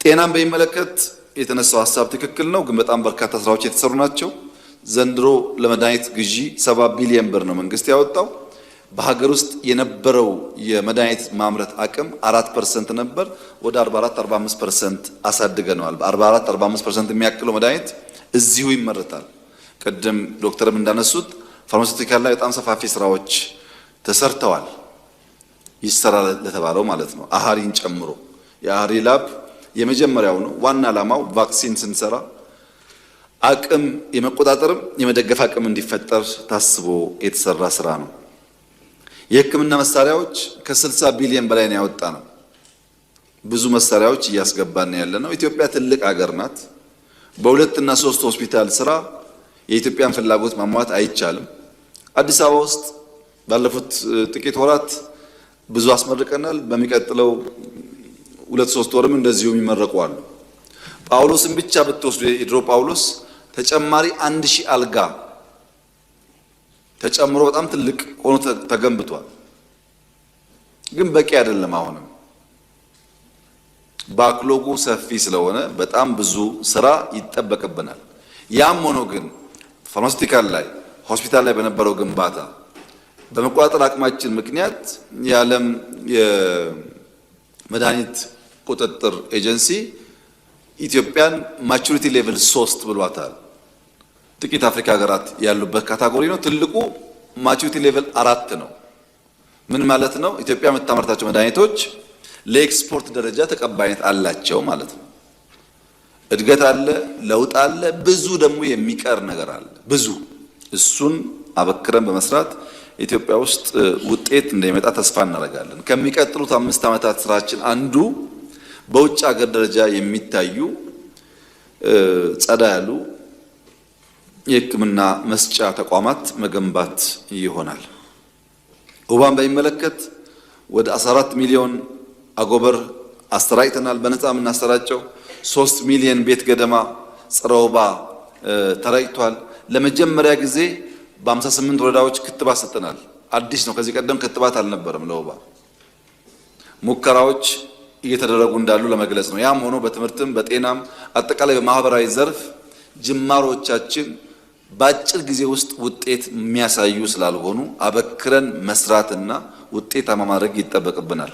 ጤናን በሚመለከት የተነሳው ሐሳብ ትክክል ነው፣ ግን በጣም በርካታ ስራዎች የተሰሩ ናቸው። ዘንድሮ ለመድኃኒት ግዢ 70 ቢሊዮን ብር ነው መንግስት ያወጣው። በሀገር ውስጥ የነበረው የመድኃኒት ማምረት አቅም 4% ነበር፣ ወደ 44-45% አሳድገነዋል። በ44-45% የሚያክለው መድኃኒት እዚሁ ይመረታል። ቅድም ዶክተርም እንዳነሱት ፋርማሲውቲካል ላይ በጣም ሰፋፊ ስራዎች ተሰርተዋል። ይሰራል ለተባለው ማለት ነው። አሃሪን ጨምሮ የአሃሪ ላብ የመጀመሪያው ነው። ዋና ዓላማው ቫክሲን ስንሰራ አቅም የመቆጣጠርም የመደገፍ አቅም እንዲፈጠር ታስቦ የተሰራ ስራ ነው። የሕክምና መሳሪያዎች ከ60 ቢሊዮን በላይ ነው ያወጣ ነው። ብዙ መሳሪያዎች እያስገባን ያለ ነው። ኢትዮጵያ ትልቅ ሀገር ናት። በ2 እና 3 ሆስፒታል ስራ የኢትዮጵያን ፍላጎት ማሟላት አይቻልም። አዲስ አበባ ውስጥ ባለፉት ጥቂት ወራት ብዙ አስመርቀናል። በሚቀጥለው 2-3 ወርም እንደዚሁ የሚመረቁ አሉ። ጳውሎስን ብቻ ብትወስዱ የድሮ ጳውሎስ ተጨማሪ 1000 አልጋ ተጨምሮ በጣም ትልቅ ሆኖ ተገንብቷል። ግን በቂ አይደለም። አሁንም ባክሎጉ ሰፊ ስለሆነ በጣም ብዙ ስራ ይጠበቅብናል። ያም ሆኖ ግን ፋርማሲውቲካል ላይ ሆስፒታል ላይ በነበረው ግንባታ በመቆጣጠር አቅማችን ምክንያት የዓለም የመድኃኒት ቁጥጥር ኤጀንሲ ኢትዮጵያን ማቹሪቲ ሌቭል 3 ብሏታል። ጥቂት አፍሪካ ሀገራት ያሉበት ካታጎሪ ነው። ትልቁ ማቹሪቲ ሌቭል 4 ነው። ምን ማለት ነው? ኢትዮጵያ የምታመርታቸው መድኃኒቶች ለኤክስፖርት ደረጃ ተቀባይነት አላቸው ማለት ነው። እድገት አለ፣ ለውጥ አለ፣ ብዙ ደግሞ የሚቀር ነገር አለ። ብዙ እሱን አበክረን በመስራት ኢትዮጵያ ውስጥ ውጤት እንደሚመጣ ተስፋ እናደርጋለን። ከሚቀጥሉት 5 ዓመታት ስራችን አንዱ በውጭ ሀገር ደረጃ የሚታዩ ጸዳ ያሉ የሕክምና መስጫ ተቋማት መገንባት ይሆናል። ወባን በሚመለከት ወደ 14 ሚሊዮን አጎበር አሰራጭተናል። በነፃ የምናሰራጨው 3 ሚሊዮን ቤት ገደማ ጸረ ወባ ተረጭቷል። ለመጀመሪያ ጊዜ በ58 ወረዳዎች ክትባት ሰጥተናል። አዲስ ነው። ከዚህ ቀደም ክትባት አልነበረም ለወባ። ሙከራዎች እየተደረጉ እንዳሉ ለመግለጽ ነው። ያም ሆኖ በትምህርትም በጤናም አጠቃላይ በማህበራዊ ዘርፍ ጅማሮቻችን በአጭር ጊዜ ውስጥ ውጤት የሚያሳዩ ስላልሆኑ አበክረን መስራትና ውጤታማ ማድረግ ይጠበቅብናል።